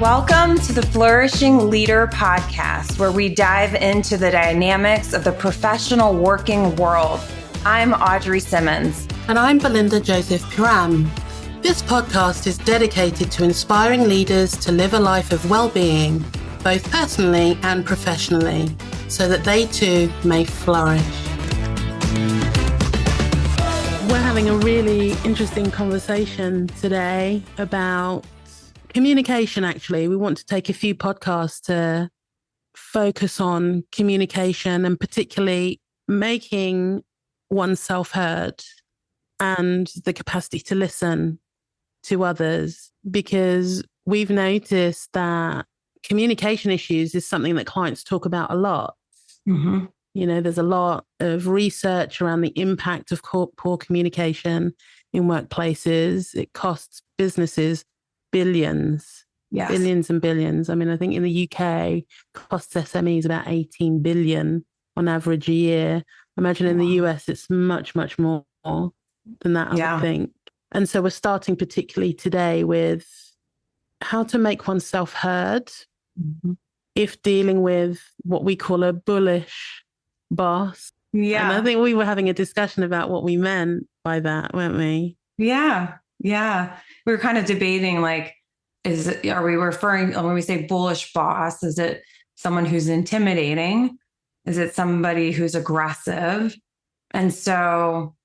Welcome to the Flourishing Leader Podcast, where we dive into the dynamics of the professional working world. I'm Audrey Simmons. And I'm Belinda Joseph Puram. This podcast is dedicated to inspiring leaders to live a life of well-being, both personally and professionally, so that they too may flourish. We're having a really interesting conversation today about communication, actually. We want to take a few podcasts to focus on communication and particularly making oneself heard and the capacity to listen to others, because we've noticed that communication issues is something that clients talk about a lot. Mm-hmm. You know, there's a lot of research around the impact of poor communication in workplaces. It costs businesses billions, Yes. billions and billions. I mean, I think in the UK, costs SMEs about 18 billion on average a year. I imagine in the US, it's much, much more than that, I would think. And so we're starting particularly today with how to make oneself heard if dealing with what we call a bullish boss. Yeah. And I think we were having a discussion about what we meant by that, weren't we? Yeah. We were kind of debating, like, are we referring, when we say bullish boss, is it someone who's intimidating? Is it somebody who's aggressive? And so,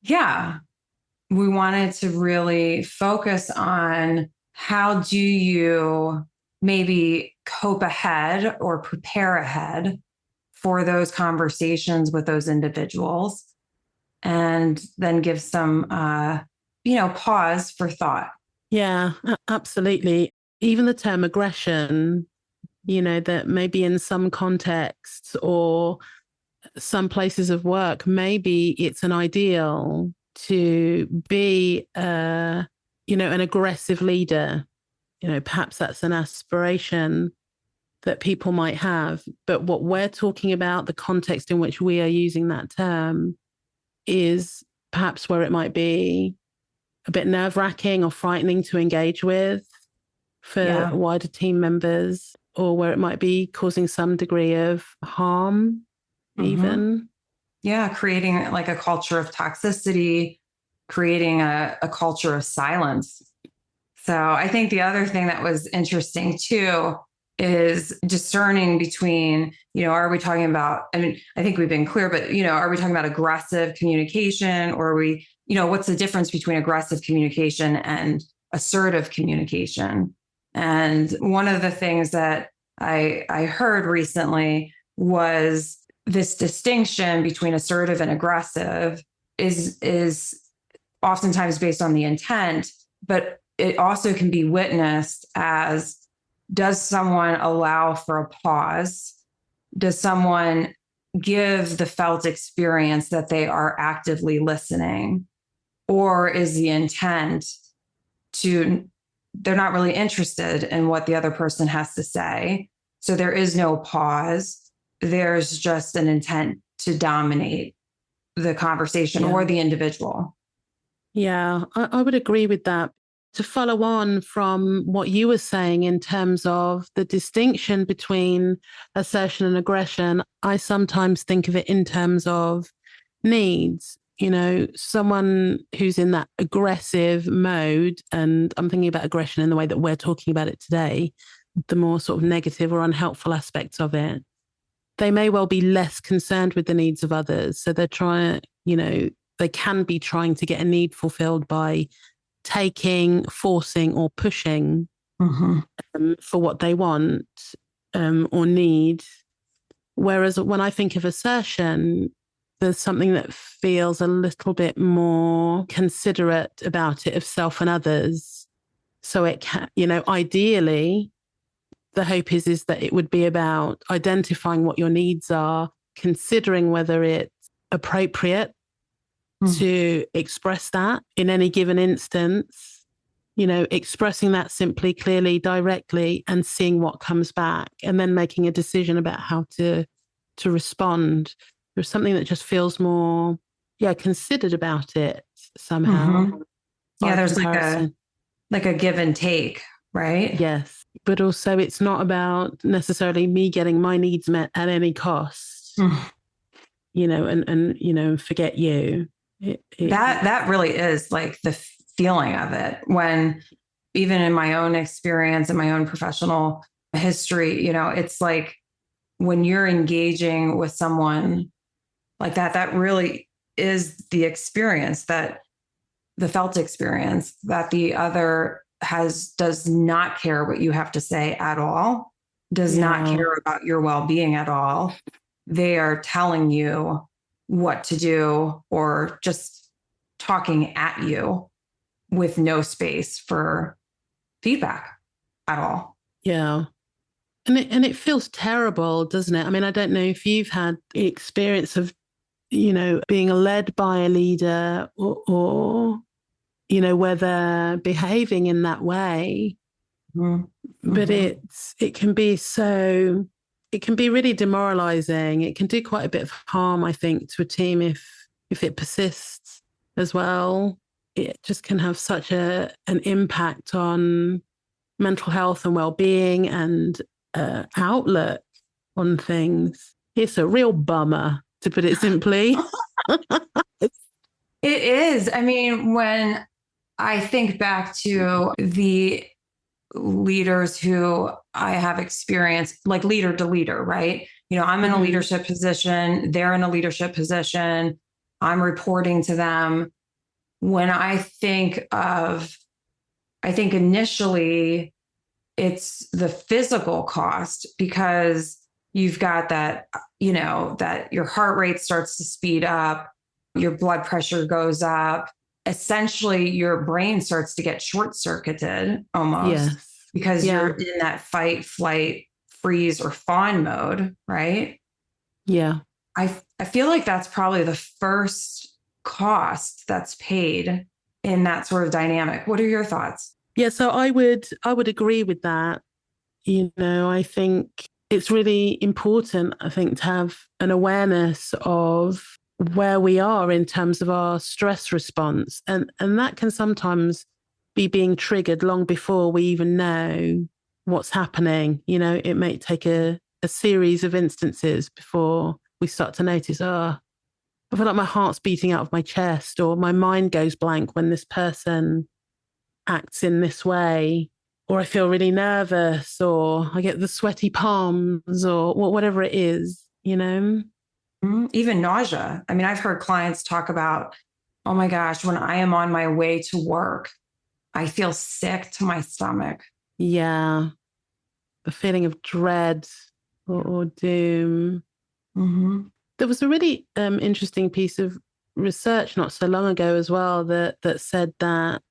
we wanted to really focus on how do you maybe cope ahead or prepare ahead for those conversations with those individuals, and then give some, pause for thought. Yeah, absolutely. Even the term aggression, that maybe in some contexts or some places of work, maybe it's an ideal to be, an aggressive leader. Perhaps that's an aspiration that people might have. But what we're talking about, the context in which we are using that term, is perhaps where it might be a bit nerve-wracking or frightening to engage with for wider team members, or where it might be causing some degree of harm, even. Yeah, creating like a culture of toxicity, creating a culture of silence. So I think the other thing that was interesting too is discerning between, are we talking about, I think we've been clear, but, are we talking about aggressive communication, or are we, what's the difference between aggressive communication and assertive communication? And one of the things that I heard recently was this distinction between assertive and aggressive is oftentimes based on the intent, but it also can be witnessed as, does someone allow for a pause? Does someone give the felt experience that they are actively listening? Or is the intent they're not really interested in what the other person has to say? So there is no pause. There's just an intent to dominate the conversation or the individual. Yeah, I would agree with that. To follow on from what you were saying in terms of the distinction between assertion and aggression, I sometimes think of it in terms of needs. Someone who's in that aggressive mode, and I'm thinking about aggression in the way that we're talking about it today, the more sort of negative or unhelpful aspects of it, they may well be less concerned with the needs of others. So they're they can be trying to get a need fulfilled by taking, forcing, or pushing for what they want or need. Whereas when I think of assertion, there's something that feels a little bit more considerate about it of self and others. So it can, ideally, the hope is that it would be about identifying what your needs are, considering whether it's appropriate to express that in any given instance, expressing that simply, clearly, directly, and seeing what comes back, and then making a decision about how to respond. There's something that just feels more, considered about it somehow. Yeah, there's like a give and take right? Yes. But also it's not about necessarily me getting my needs met at any cost, and forget you. That really is like the feeling of it, when even in my own experience and my own professional history, it's like when you're engaging with someone like that, that really is the experience, that the felt experience, that the other does not care what you have to say at all, does not care about your well-being at all. They are telling you what to do or just talking at you with no space for feedback at all. Yeah. And it feels terrible, doesn't it? I mean, I don't know if you've had the experience of, being led by a leader or where they're behaving in that way. Mm-hmm. But it can be really demoralizing. It can do quite a bit of harm, I think, to a team if it persists as well. It just can have such an impact on mental health and well-being and outlook on things. It's a real bummer, to put it simply. It is. I mean, when I think back to the leaders who I have experienced, like leader to leader, right? I'm in a leadership position, they're in a leadership position, I'm reporting to them. When I think initially it's the physical cost, because you've got that, that your heart rate starts to speed up, your blood pressure goes up. Essentially, your brain starts to get short-circuited almost, because you're in that fight, flight, freeze, or fawn mode, right? Yeah. I feel like that's probably the first cost that's paid in that sort of dynamic. What are your thoughts? Yeah, so I would agree with that. I think it's really important, I think, to have an awareness of where we are in terms of our stress response. And that can sometimes be being triggered long before we even know what's happening. It may take a series of instances before we start to notice, I feel like my heart's beating out of my chest, or my mind goes blank when this person acts in this way, or I feel really nervous, or I get the sweaty palms, or whatever it is, Even nausea. I mean, I've heard clients talk about, oh my gosh, when I am on my way to work, I feel sick to my stomach. Yeah. The feeling of dread or doom. Mm-hmm. There was a really interesting piece of research not so long ago as well that said that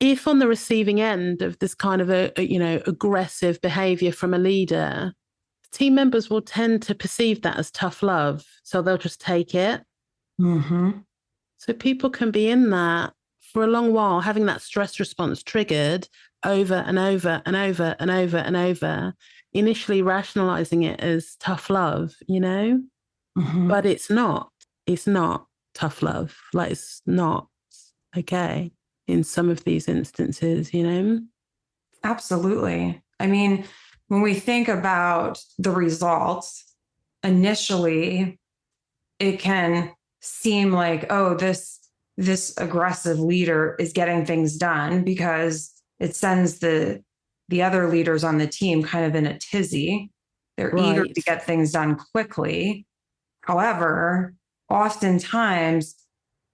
if on the receiving end of this kind of aggressive behavior from a leader, team members will tend to perceive that as tough love. So they'll just take it. Mm-hmm. So people can be in that for a long while, having that stress response triggered over and over and over and over and over, initially rationalizing it as tough love, Mm-hmm. But it's not tough love. Like, it's not okay in some of these instances, Absolutely. I mean, when we think about the results, initially, it can seem like, oh, this aggressive leader is getting things done because it sends the other leaders on the team kind of in a tizzy. They're eager to get things done quickly. However, oftentimes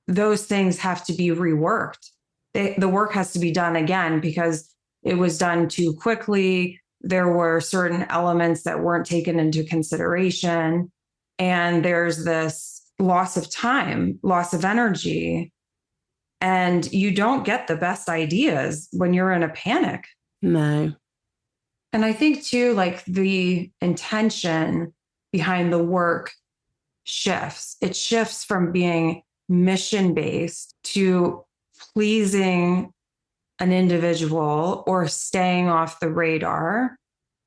those things have to be reworked. The work has to be done again because it was done too quickly. There were certain elements that weren't taken into consideration. And there's this loss of time, loss of energy. And you don't get the best ideas when you're in a panic. No. And I think too, like the intention behind the work shifts. It shifts from being mission-based to pleasing an individual or staying off the radar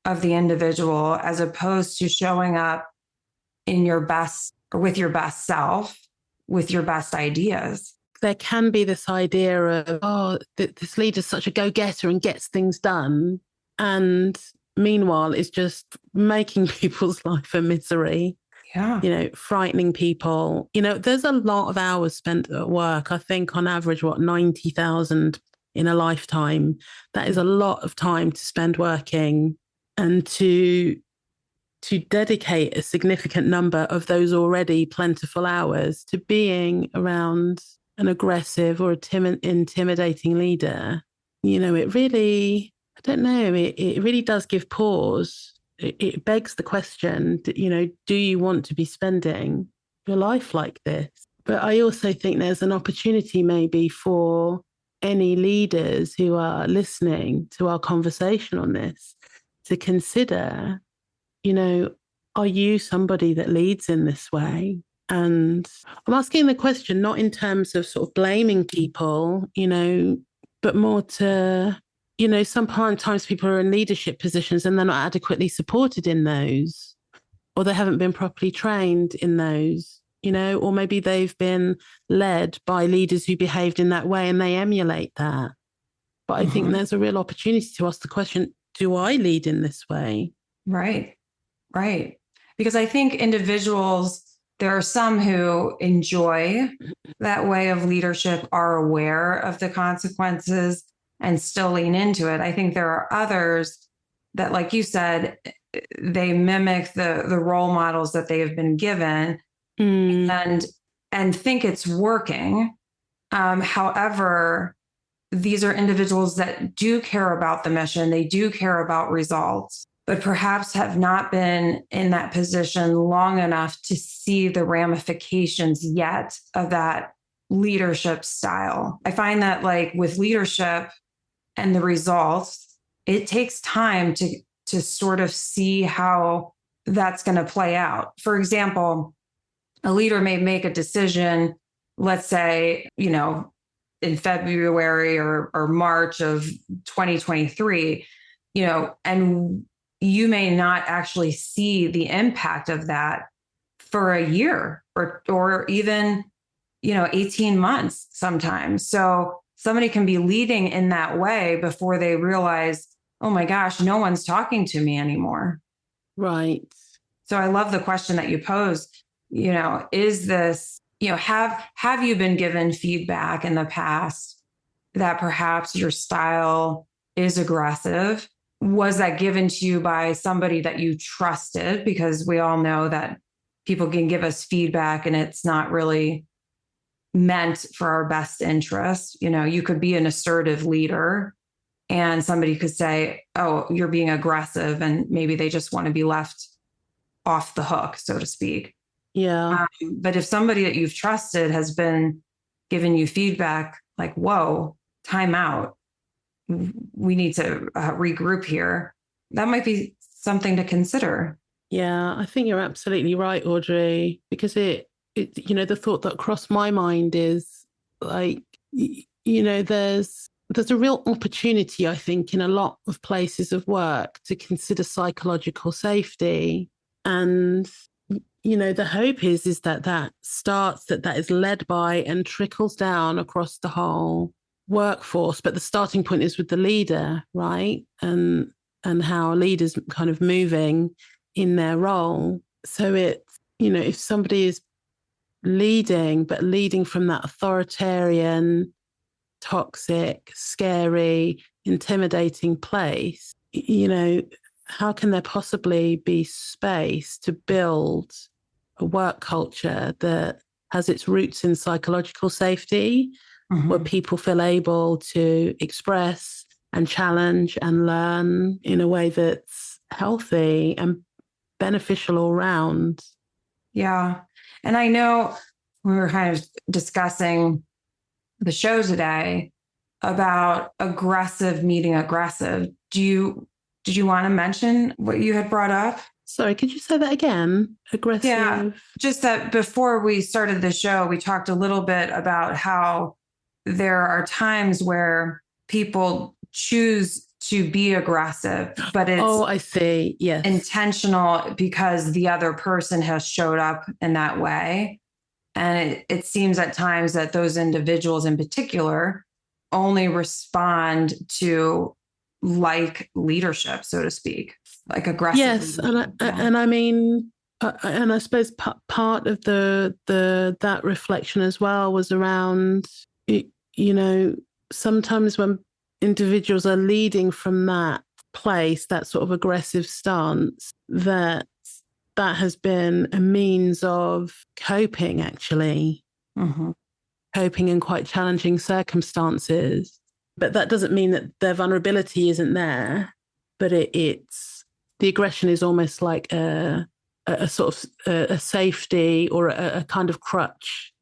of the individual, as opposed to showing up in your best or with your best self, with your best ideas. there can be this idea of, oh, this leader's such a go-getter and gets things done. And meanwhile, it's just making people's life a misery. Yeah. Frightening people. There's a lot of hours spent at work. I think on average, 90,000 in a lifetime. That is a lot of time to spend working, and to dedicate a significant number of those already plentiful hours to being around an aggressive or intimidating leader. It really, I don't know, it really does give pause. It begs the question, do you want to be spending your life like this? But I also think there's an opportunity maybe for any leaders who are listening to our conversation on this to consider, are you somebody that leads in this way? And I'm asking the question not in terms of sort of blaming people, but more to, sometimes people are in leadership positions and they're not adequately supported in those, or they haven't been properly trained in those, or maybe they've been led by leaders who behaved in that way and they emulate that. But I think there's a real opportunity to ask the question, do I lead in this way? Right. Because I think individuals, there are some who enjoy that way of leadership, are aware of the consequences and still lean into it. I think there are others that, like you said, they mimic the role models that they have been given and think it's working. However, these are individuals that do care about the mission. They do care about results, but perhaps have not been in that position long enough to see the ramifications yet of that leadership style. I find that, like, with leadership and the results, it takes time to sort of see how that's going to play out. For example, a leader may make a decision, let's say, in February or March of 2023, and you may not actually see the impact of that for a year or even, 18 months sometimes. So somebody can be leading in that way before they realize, oh my gosh, no one's talking to me anymore. Right. So I love the question that you posed, is this, have you been given feedback in the past that perhaps your style is aggressive? Was that given to you by somebody that you trusted? Because we all know that people can give us feedback and it's not really meant for our best interest. You could be an assertive leader and somebody could say, oh, you're being aggressive, and maybe they just want to be left off the hook, so to speak. Yeah. But if somebody that you've trusted has been giving you feedback like, whoa, time out, we need to regroup here, that might be something to consider. Yeah, I think you're absolutely right, Audrey, because it the thought that crossed my mind is like, there's a real opportunity, I think, in a lot of places of work to consider psychological safety. And, the hope is that starts, that is led by and trickles down across the whole workforce. But the starting point is with the leader, right? And how a leader's kind of moving in their role. So it's, if somebody is leading, but leading from that authoritarian, toxic, scary, intimidating place, how can there possibly be space to build a work culture that has its roots in psychological safety, where people feel able to express and challenge and learn in a way that's healthy and beneficial all round? Yeah. And I know we were kind of discussing the show today about aggressive meeting aggressive. Did you want to mention what you had brought up? Sorry, could you say that again? Aggressive? Yeah, just that before we started the show, we talked a little bit about how there are times where people choose to be aggressive, but it's I see. Yes. intentional because the other person has showed up in that way. And it seems at times that those individuals in particular only respond to like leadership, so to speak, like aggressive. Yes, and I mean, and I suppose part of that reflection as well was around, sometimes when individuals are leading from that place, that sort of aggressive stance, that has been a means of coping, actually, coping in quite challenging circumstances. But that doesn't mean that their vulnerability isn't there, but it's the aggression is almost like a sort of a safety or a kind of crutch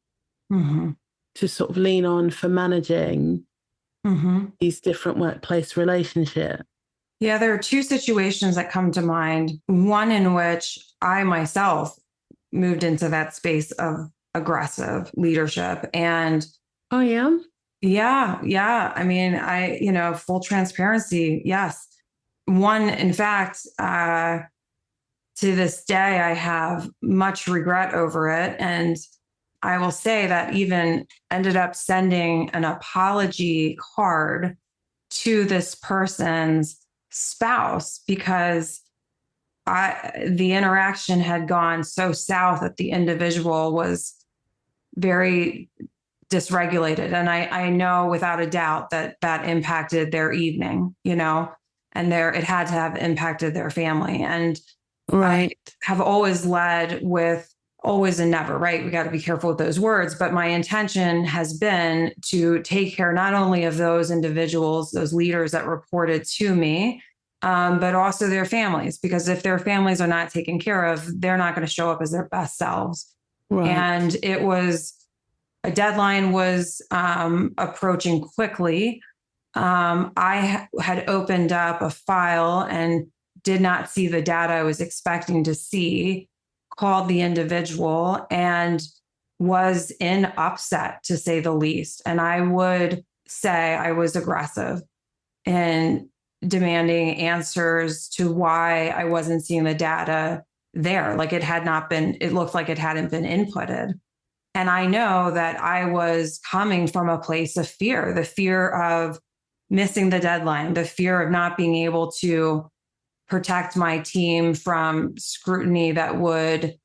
to sort of lean on for managing these different workplace relationships. Yeah, there are two situations that come to mind. One in which I myself moved into that space of aggressive leadership. And oh, yeah. Yeah. I mean, full transparency. Yes. One, in fact, to this day, I have much regret over it. And I will say that even ended up sending an apology card to this person's spouse because the interaction had gone so south that the individual was very dysregulated. And I know without a doubt that impacted their evening, and it had to have impacted their family. And right. I have always led with always and never, right? We got to be careful with those words, but my intention has been to take care not only of those individuals, those leaders that reported to me, but also their families, because if their families are not taken care of, they're not going to show up as their best selves. Right. And a deadline was approaching quickly. I had opened up a file and did not see the data I was expecting to see, called the individual and was in upset, to say the least. And I would say I was aggressive in demanding answers to why I wasn't seeing the data there. Like it looked like it hadn't been inputted. And I know that I was coming from a place of fear, the fear of missing the deadline, the fear of not being able to protect my team from scrutiny that would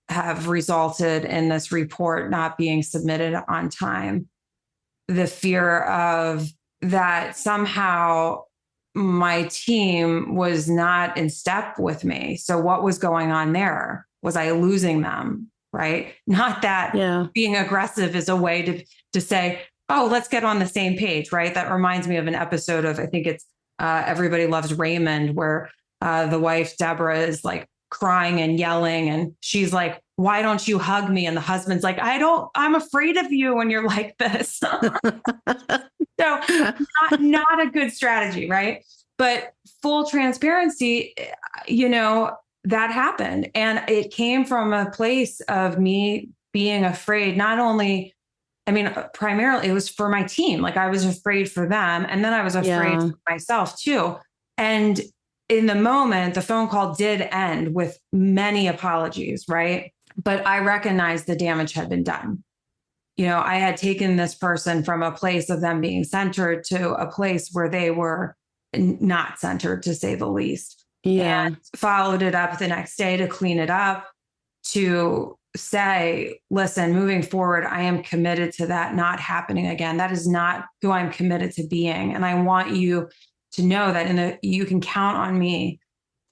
have resulted in this report not being submitted on time. The fear of that somehow my team was not in step with me. So what was going on there? Was I losing them? Right? Not that being aggressive is a way to say, oh, let's get on the same page, right? That reminds me of an episode of, I think it's Everybody Loves Raymond, where the wife, Deborah, is like crying and yelling. And she's like, why don't you hug me? And the husband's like, I'm afraid of you when you're like this. So not a good strategy, right? But full transparency, that happened. And it came from a place of me being afraid, primarily it was for my team. Like I was afraid for them. And then I was afraid for myself too. And in the moment, the phone call did end with many apologies, right? But I recognized the damage had been done. I had taken this person from a place of them being centered to a place where they were not centered, to say the least. Yeah. And followed it up the next day to clean it up, to say, listen, moving forward, I am committed to that not happening again. That is not who I'm committed to being. And I want you to know that you can count on me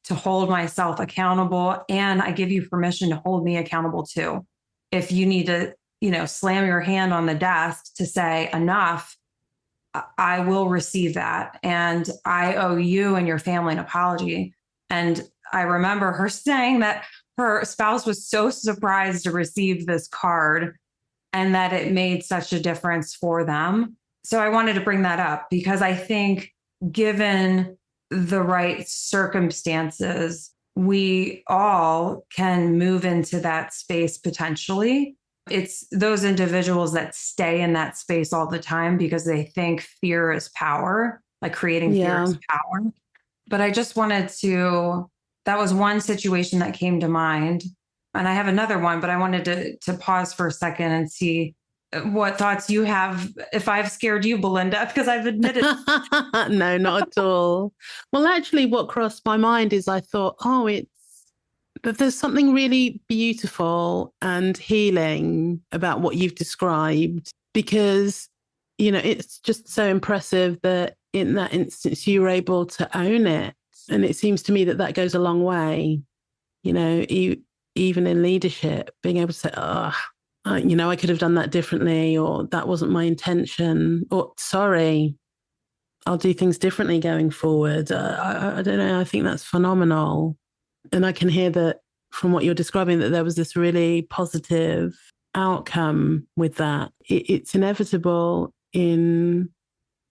to hold myself accountable. And I give you permission to hold me accountable too. If you need to, slam your hand on the desk to say enough, I will receive that. And I owe you and your family an apology. And I remember her saying that her spouse was so surprised to receive this card and that it made such a difference for them. So I wanted to bring that up because I think given the right circumstances, we all can move into that space potentially. It's those individuals that stay in that space all the time because they think fear is power, like creating fear is power. But I just wanted that was one situation that came to mind. And I have another one, but I wanted to pause for a second and see what thoughts you have, if I've scared you, Belinda, because I've admitted. No, not at all. Well, actually, what crossed my mind is I thought, that there's something really beautiful and healing about what you've described, because, it's just so impressive that in that instance, you were able to own it. And it seems to me that goes a long way, even in leadership, being able to say, I could have done that differently, or that wasn't my intention, or sorry, I'll do things differently going forward. I don't know. I think that's phenomenal. And I can hear that from what you're describing, that there was this really positive outcome with that. It's inevitable in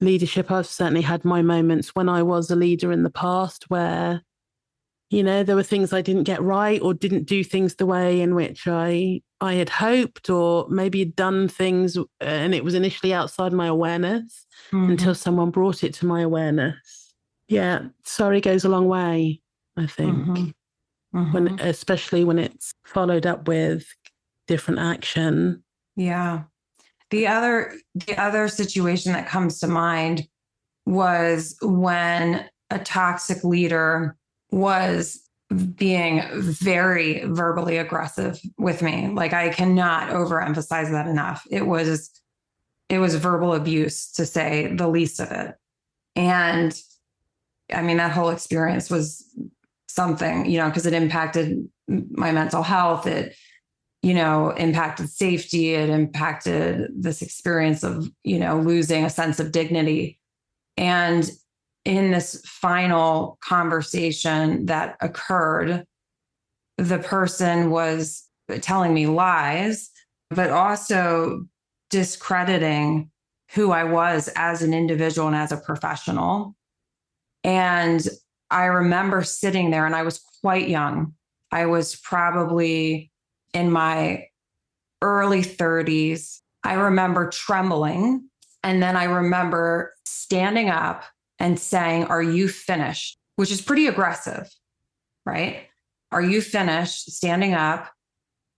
leadership. I've certainly had my moments when I was a leader in the past where, there were things I didn't get right, or didn't do things the way in which I had hoped, or maybe had done things and it was initially outside my awareness until someone brought it to my awareness. Yeah, sorry goes a long way, I think, especially when it's followed up with different action. Yeah. The other situation that comes to mind was when a toxic leader was being very verbally aggressive with me. Like, I cannot overemphasize that enough. It was verbal abuse, to say the least of it. And I mean, that whole experience was something, because it impacted my mental health. It, impacted safety. It impacted this experience of, losing a sense of dignity. And in this final conversation that occurred, the person was telling me lies, but also discrediting who I was as an individual and as a professional. And I remember sitting there, and I was quite young. I was probably in my early 30s. I remember trembling. And then I remember standing up and saying, "Are you finished?" Which is pretty aggressive, right? "Are you finished?" Standing up.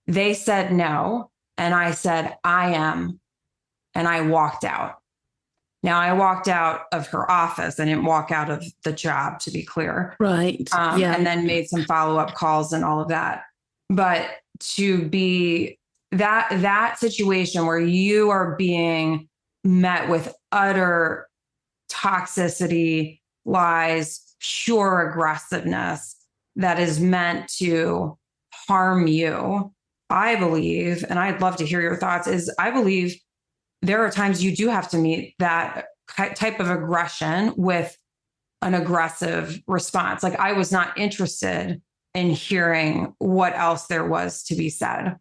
They said no. And I said, "I am." And I walked out. Now, I walked out of her office. I didn't walk out of the job, to be clear. Right. And then made some follow-up calls and all of that. But to be that situation where you are being met with utter toxicity, lies, pure aggressiveness that is meant to harm you, I believe, and I'd love to hear your thoughts, is I believe there are times you do have to meet that type of aggression with an aggressive response. Like, I was not interested in hearing what else there was to be said.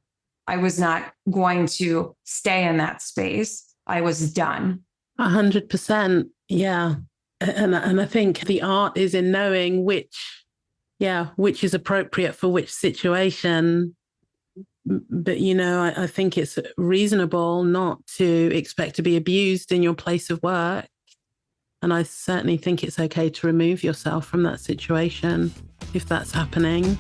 I was not going to stay in that space. I was done. 100%. Yeah. And I think the art is in knowing which is appropriate for which situation. But, I think it's reasonable not to expect to be abused in your place of work. And I certainly think it's okay to remove yourself from that situation if that's happening.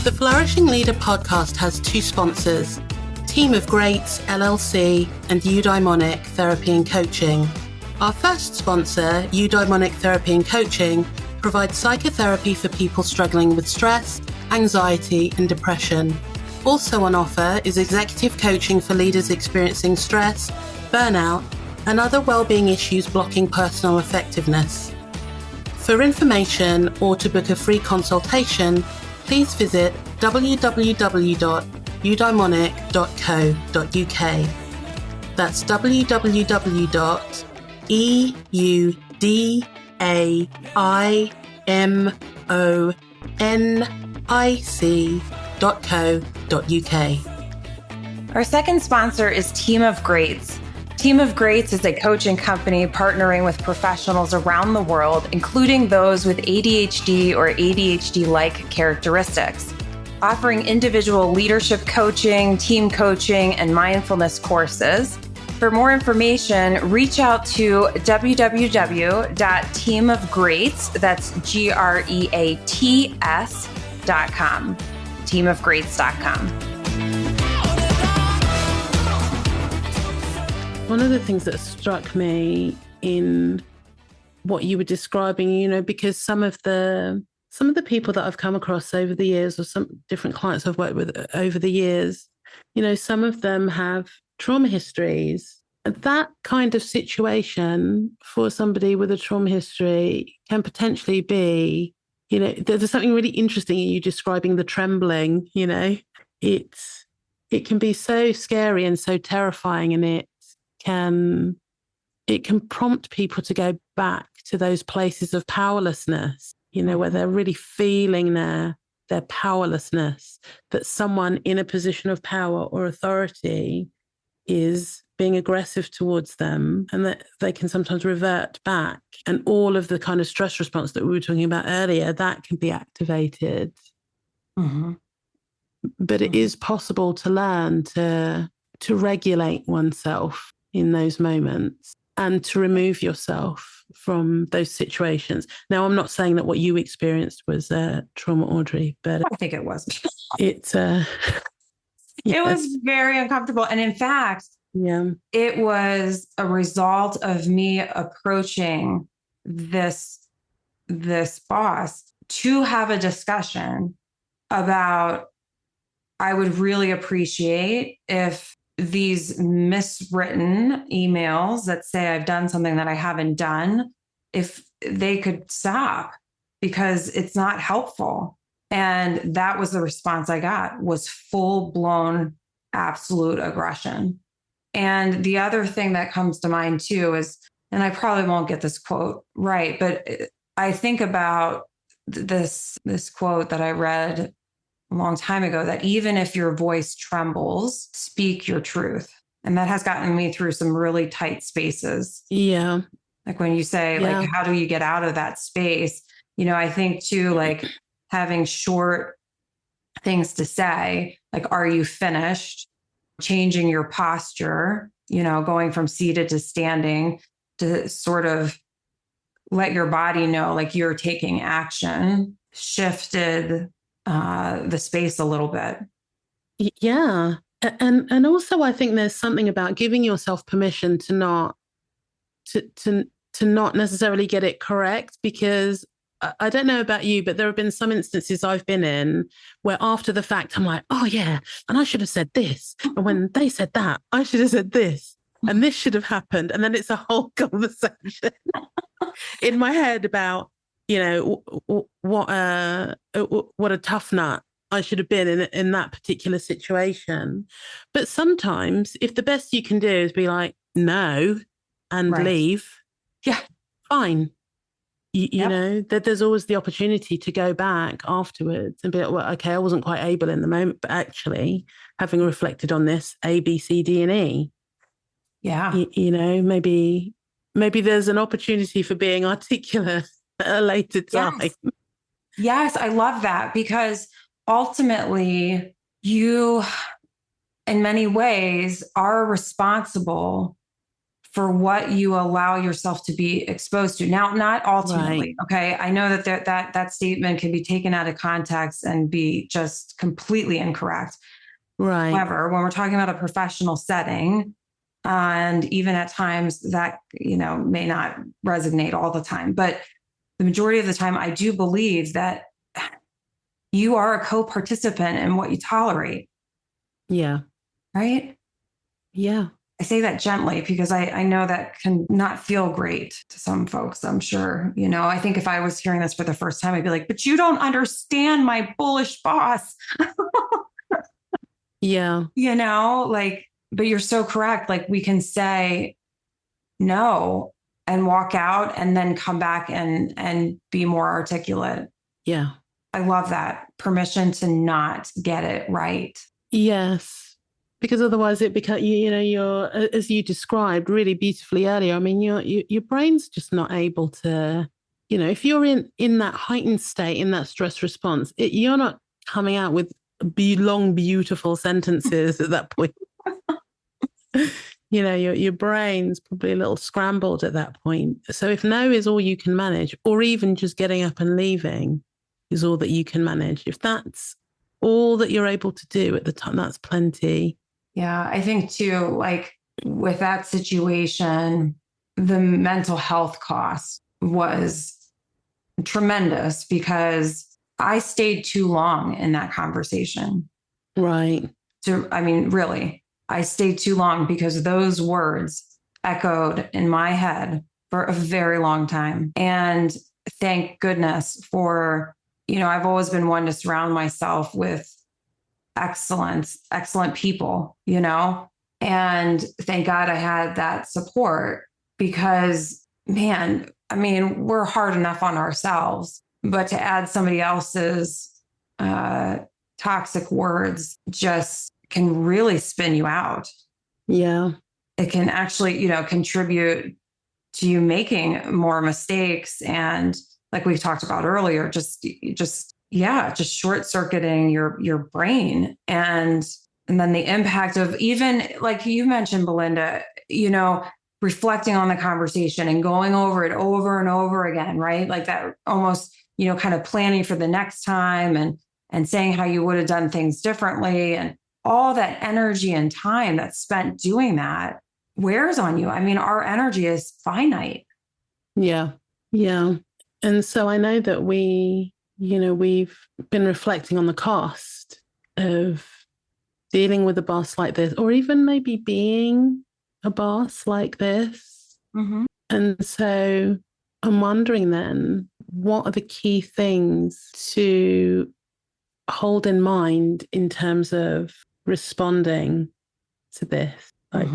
The Flourishing Leader podcast has two sponsors, Team of Greats, LLC, and Eudaimonic Therapy and Coaching. Our first sponsor, Eudaimonic Therapy and Coaching, provides psychotherapy for people struggling with stress, anxiety, and depression. Also on offer is executive coaching for leaders experiencing stress, burnout, and other well-being issues blocking personal effectiveness. For information or to book a free consultation, please visit www.eudaimonic.co.uk. That's www.eudaimonic.co.uk. Our second sponsor is Team of Greats. Team of Greats is a coaching company partnering with professionals around the world, including those with ADHD or ADHD-like characteristics, offering individual leadership coaching, team coaching, and mindfulness courses. For more information, reach out to www.teamofgreats, that's teamofgreats.com. teamofgreats.com. One of the things that struck me in what you were describing, because some of the people that I've come across over the years, or some different clients I've worked with over the years, some of them have trauma histories. And that kind of situation for somebody with a trauma history can potentially be, there's something really interesting in you describing the trembling, it can be so scary and so terrifying, and it can prompt people to go back to those places of powerlessness, where they're really feeling their powerlessness, that someone in a position of power or authority is being aggressive towards them, and that they can sometimes revert back. And all of the kind of stress response that we were talking about earlier, that can be activated. Mm-hmm. But it is possible to learn to regulate oneself in those moments and to remove yourself from those situations. Now, I'm not saying that what you experienced was trauma, Audrey, but I think it was. It's It was very uncomfortable. And in fact, it was a result of me approaching this boss to have a discussion about, I would really appreciate if these miswritten emails that say I've done something that I haven't done, if they could stop, because it's not helpful. And that was the response I got, was full-blown absolute aggression. And the other thing that comes to mind too is, and I probably won't get this quote right, but I think about this quote that I read a long time ago, that even if your voice trembles, speak your truth. And that has gotten me through some really tight spaces. Yeah. Like when you say, like, how do you get out of that space? I think too, like having short things to say, like, are you finished? Changing your posture, going from seated to standing, to sort of let your body know, like, you're taking action, shifted the space a little bit. Yeah. And also I think there's something about giving yourself permission to not necessarily get it correct, because I don't know about you, but there have been some instances I've been in where after the fact, I'm like, oh yeah, and I should have said this. And when they said that, I should have said this. And this should have happened. And then it's a whole conversation in my head about, what a tough nut I should have been in that particular situation. But sometimes if the best you can do is be like, no, and leave, fine. You know, that there's always the opportunity to go back afterwards and be like, well, okay, I wasn't quite able in the moment, but actually having reflected on this, A, B, C, D, and E. Yeah. Maybe there's an opportunity for being articulate at a later time. Yes, I love that, because ultimately you, in many ways, are responsible for what you allow yourself to be exposed to. Now, not ultimately, okay? I know that statement can be taken out of context and be just completely incorrect. Right. However, when we're talking about a professional setting, and even at times that, may not resonate all the time, but the majority of the time, I do believe that you are a co-participant in what you tolerate. Yeah. Right? Yeah. I say that gently because I know that can not feel great to some folks, I'm sure. I think if I was hearing this for the first time, I'd be like, but you don't understand my bullish boss. Yeah. But you're so correct. Like, we can say no and walk out and then come back and be more articulate. Yeah. I love that. Permission to not get it right. Yes. Because otherwise it becomes, you're, as you described really beautifully earlier, I mean, your brain's just not able to, if you're in that heightened state, in that stress response, you're not coming out with long, beautiful sentences at that point. Your brain's probably a little scrambled at that point. So if no is all you can manage, or even just getting up and leaving, is all that you can manage. If that's all that you're able to do at the time, that's plenty. Yeah, I think too, like with that situation, the mental health cost was tremendous because I stayed too long in that conversation. Right. Really, I stayed too long because those words echoed in my head for a very long time. And thank goodness for, I've always been one to surround myself with excellent people, and thank God I had that support because, man, we're hard enough on ourselves, but to add somebody else's toxic words just can really spin you out. Yeah. It can actually, contribute to you making more mistakes. And like we talked about earlier, just short circuiting your brain. And then the impact of, even like you mentioned, Belinda, reflecting on the conversation and going over it over and over again, right? Like that almost, kind of planning for the next time and saying how you would have done things differently, and all that energy and time that's spent doing that wears on you. Our energy is finite. Yeah. Yeah. And so I know that we've been reflecting on the cost of dealing with a boss like this, or even maybe being a boss like this. Mm-hmm. And so I'm wondering then, what are the key things to hold in mind in terms of responding to this, like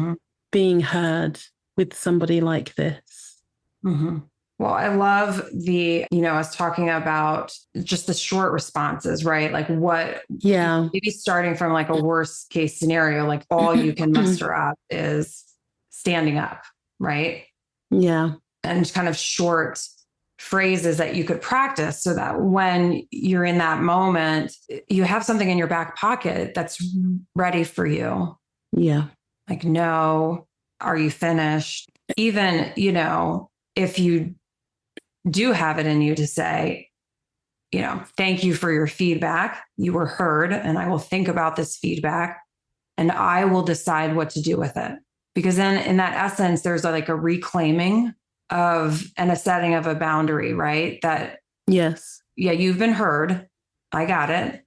being heard with somebody like this? Mm-hmm. Well, I love us talking about just the short responses, right? Like maybe starting from like a worst case scenario, like all you can muster up is standing up, right? Yeah. And kind of short phrases that you could practice so that when you're in that moment, you have something in your back pocket that's ready for you. Yeah. Like, no, are you finished? Even, if you do have it in you to say, thank you for your feedback. You were heard, and I will think about this feedback and I will decide what to do with it. Because then in that essence, there's like a reclaiming of and a setting of a boundary, right? That, yes. Yeah, you've been heard. I got it.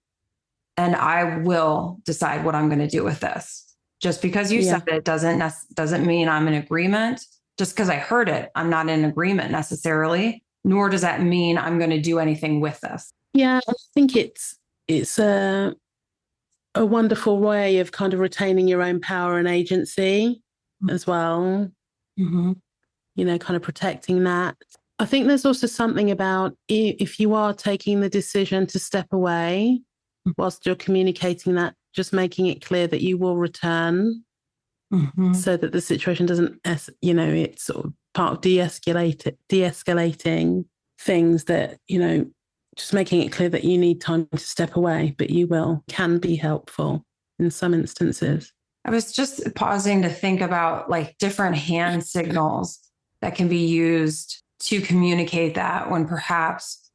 And I will decide what I'm going to do with this. Just because you said it doesn't mean I'm in agreement. Just because I heard it, I'm not in agreement necessarily, nor does that mean I'm going to do anything with this. Yeah, I think it's a wonderful way of kind of retaining your own power and agency as well. Mm-hmm. Kind of protecting that. I think there's also something about if you are taking the decision to step away whilst you're communicating that, just making it clear that you will return so that the situation doesn't, it's sort of part of de-escalating things that, just making it clear that you need time to step away, but you can be helpful in some instances. I was just pausing to think about like different hand signals that can be used to communicate that when perhaps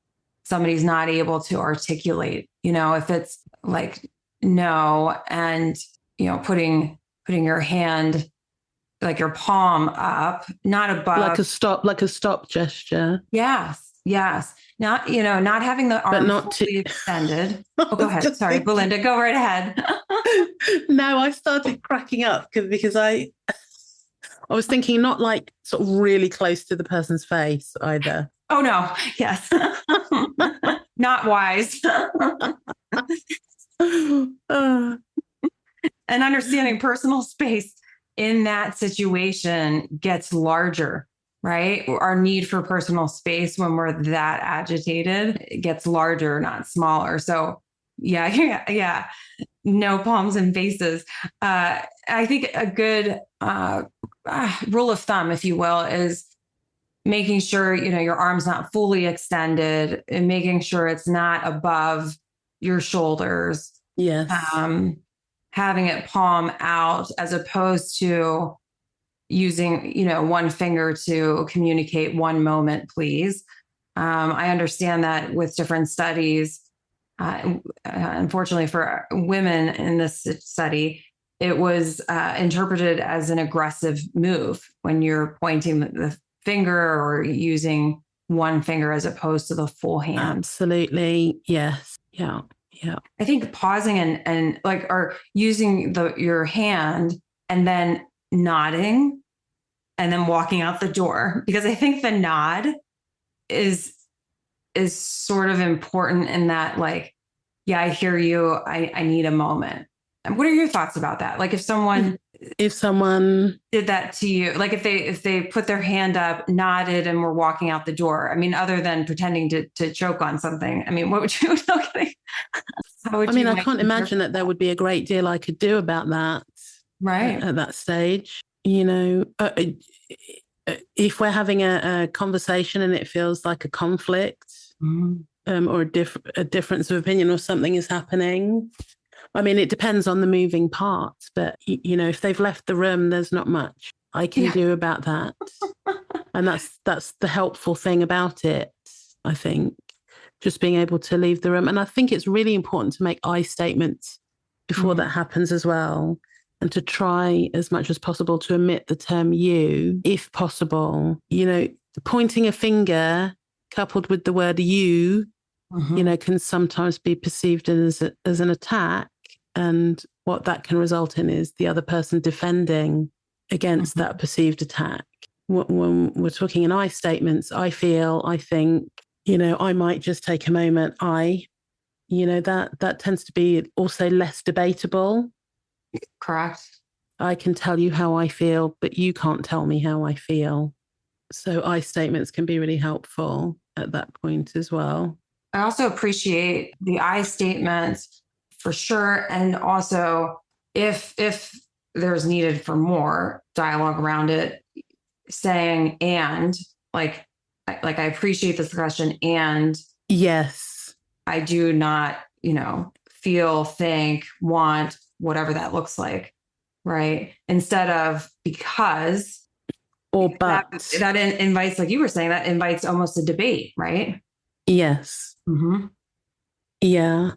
somebody's not able to articulate, if it's like no, and, putting your hand, like your palm up, not above. Like a stop gesture. Yes. Not having the arm fully extended. Oh, go ahead. Sorry, Belinda, go right ahead. No, I started cracking up because I was thinking not like sort of really close to the person's face either. Oh, no. Yes. Not wise. And understanding personal space in that situation gets larger, right? Our need for personal space when we're that agitated, it gets larger, not smaller. So yeah. No palms and faces. I think a good rule of thumb, if you will, is making sure, your arm's not fully extended and making sure it's not above your shoulders. Yes. Having it palm out as opposed to using, one finger to communicate one moment, please. I understand that with different studies, unfortunately for women in this study, it was interpreted as an aggressive move when you're pointing the finger or using one finger as opposed to the full hand. Absolutely. Yes. Yeah. Yeah. I think pausing and like, or using your hand and then nodding and then walking out the door, because I think the nod is sort of important in that, like, yeah, I hear you. I need a moment. And what are your thoughts about that? Like if someone did that to you, like if they put their hand up, nodded, and were walking out the door, I mean, other than pretending to choke on something, I mean, what would you, I can't imagine that there would be a great deal I could do about that. Right. At that stage, if we're having a conversation and it feels like a conflict, or a difference of opinion or something is happening. I mean, it depends on the moving parts, but if they've left the room, there's not much I can do about that. And that's the helpful thing about it, I think, just being able to leave the room. And I think it's really important to make I statements before that happens as well, and to try as much as possible to omit the term you, if possible. Pointing a finger coupled with the word you, can sometimes be perceived as an attack. And what that can result in is the other person defending against that perceived attack. When we're talking in I statements, I think, I might just take a moment. That tends to be also less debatable. Correct. I can tell you how I feel, but you can't tell me how I feel. So I statements can be really helpful at that point as well. I also appreciate the I statements for sure. And also if there's needed for more dialogue around it, saying, and like I appreciate this question. And yes, I do not, feel, think, want, whatever that looks like. Right. Instead of because, or but. That invites, like you were saying, that invites almost a debate, right? Yes. Yeah.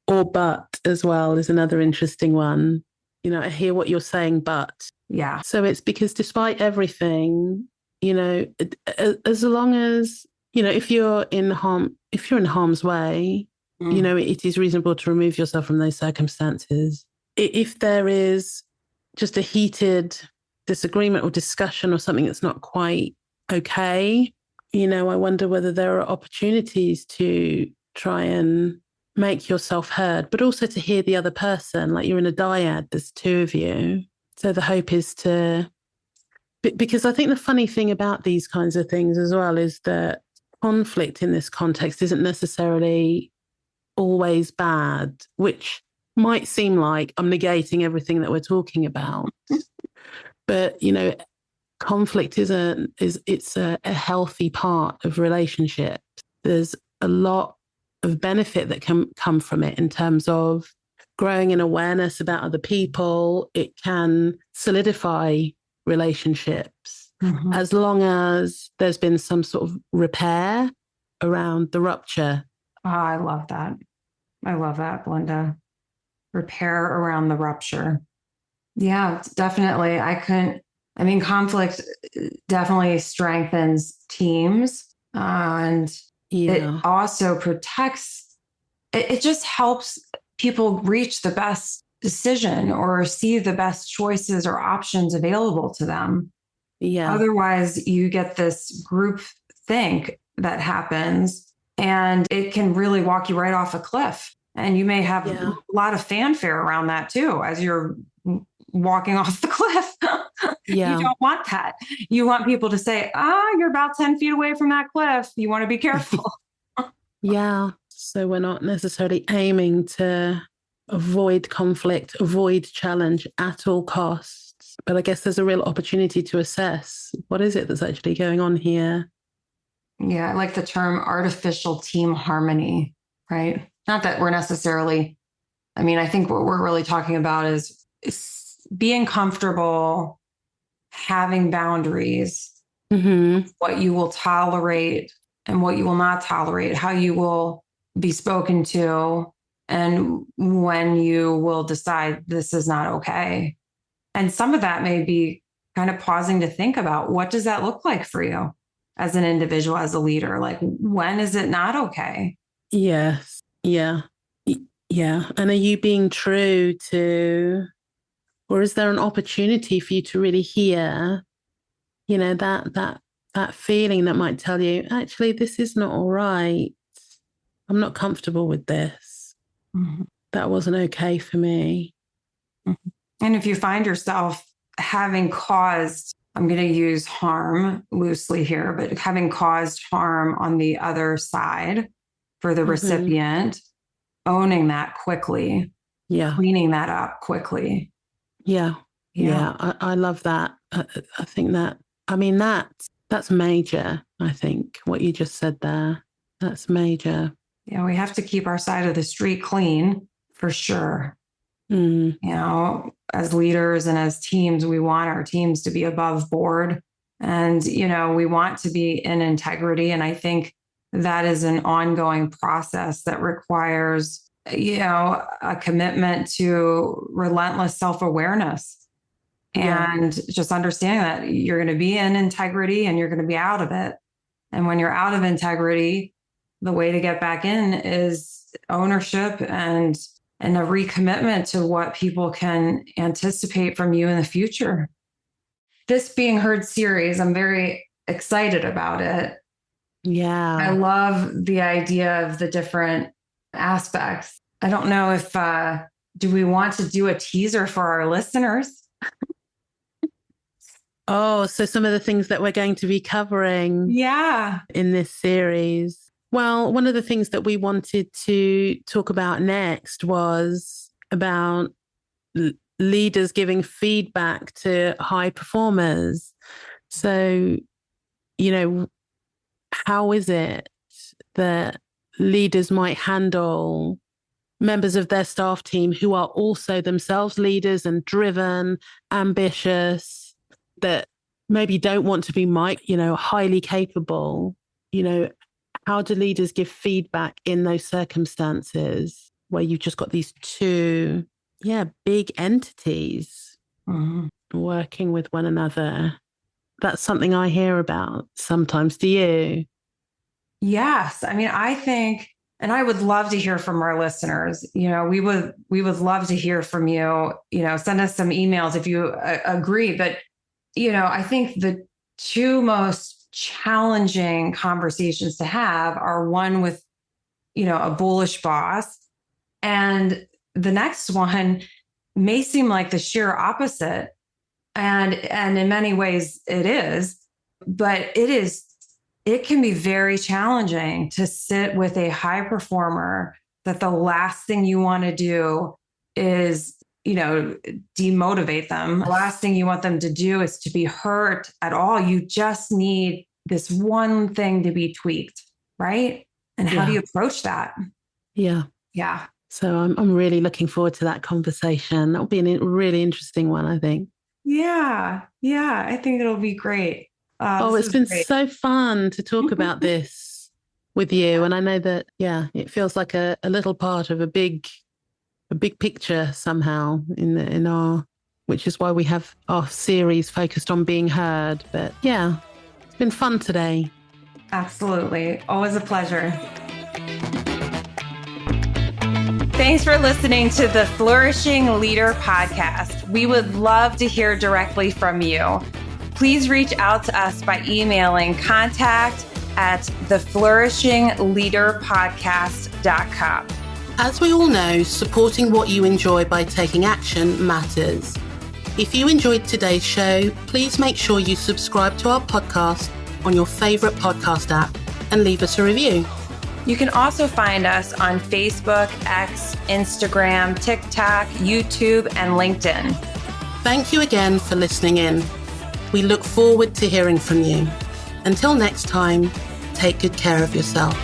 Or but as well is another interesting one. I hear what you're saying, but. Yeah. So it's because despite everything, as long as, if you're in harm's way, it is reasonable to remove yourself from those circumstances. If there is just a heated disagreement or discussion or something that's not quite okay, I wonder whether there are opportunities to try and make yourself heard, but also to hear the other person. Like you're in a dyad, there's two of you. So the hope is because I think the funny thing about these kinds of things as well is that conflict in this context isn't necessarily always bad, which might seem like I'm negating everything that we're talking about. But, conflict is a healthy part of relationships. There's a lot of benefit that can come from it in terms of growing an awareness about other people. It can solidify relationships as long as there's been some sort of repair around the rupture. Oh, I love that. Belinda. Repair around the rupture. Yeah, definitely. Conflict definitely strengthens teams, and it also protects, it just helps people reach the best decision or see the best choices or options available to them. Yeah. Otherwise, you get this group think that happens, and it can really walk you right off a cliff. And you may have a lot of fanfare around that too, as you're walking off the cliff. You don't want that. You want people to say, you're about 10 feet away from that cliff. You want to be careful. Yeah. So we're not necessarily aiming to avoid conflict, avoid challenge at all costs. But I guess there's a real opportunity to assess what is it that's actually going on here. Yeah. I like the term artificial team harmony, right? Not that we're necessarily, I think what we're really talking about is being comfortable, having boundaries, what you will tolerate and what you will not tolerate, how you will be spoken to, and when you will decide this is not okay. And some of that may be kind of pausing to think about, what does that look like for you as an individual, as a leader? Like, when is it not okay? Yes. Yeah. Yeah. And are you being true to, or is there an opportunity for you to really hear, that feeling that might tell you, actually, this is not all right. I'm not comfortable with this. Mm-hmm. That wasn't okay for me. Mm-hmm. And if you find yourself having caused, I'm going to use harm loosely here, but having caused harm on the other side for the recipient, owning that quickly, cleaning that up quickly. Yeah. I love that. I think that's major. I think what you just said there, that's major. Yeah, we have to keep our side of the street clean for sure. As leaders and as teams, we want our teams to be above board, and, we want to be in integrity. And I think that is an ongoing process that requires, a commitment to relentless self-awareness and just understanding that you're going to be in integrity and you're going to be out of it. And when you're out of integrity, the way to get back in is ownership and a recommitment to what people can anticipate from you in the future. This Being Heard series, I'm very excited about it. Yeah. I love the idea of the different aspects. I don't know if, do we want to do a teaser for our listeners? Oh, so some of the things that we're going to be covering in this series. Well, one of the things that we wanted to talk about next was about leaders giving feedback to high performers. So, how is it that leaders might handle members of their staff team who are also themselves leaders and driven, ambitious, that maybe don't want to be highly capable? How do leaders give feedback in those circumstances where you've just got these two, big entities working with one another? That's something I hear about sometimes. Do you? Yes. I mean, I think, and I would love to hear from our listeners. We would love to hear from you. Send us some emails if you agree. But, I think the two most challenging conversations to have are one with, a bullish boss, and the next one may seem like the sheer opposite. And in many ways it is, but it can be very challenging to sit with a high performer that the last thing you want to do is, demotivate them. The last thing you want them to do is to be hurt at all. You just need this one thing to be tweaked, right? And how do you approach that? Yeah. Yeah. So I'm really looking forward to that conversation. That'll be a really interesting one, I think. Yeah. Yeah. I think it'll be great. It's been so fun to talk about this with you. And I know that, it feels like a little part of a big picture somehow in our, which is why we have our series focused on being heard. But it's been fun today. Absolutely. Always a pleasure. Thanks for listening to the Flourishing Leader Podcast. We would love to hear directly from you. Please reach out to us by emailing contact@theflourishingleaderpodcast.com. As we all know, supporting what you enjoy by taking action matters. If you enjoyed today's show, please make sure you subscribe to our podcast on your favorite podcast app and leave us a review. You can also find us on Facebook, X, Instagram, TikTok, YouTube, and LinkedIn. Thank you again for listening in. We look forward to hearing from you. Until next time, take good care of yourself.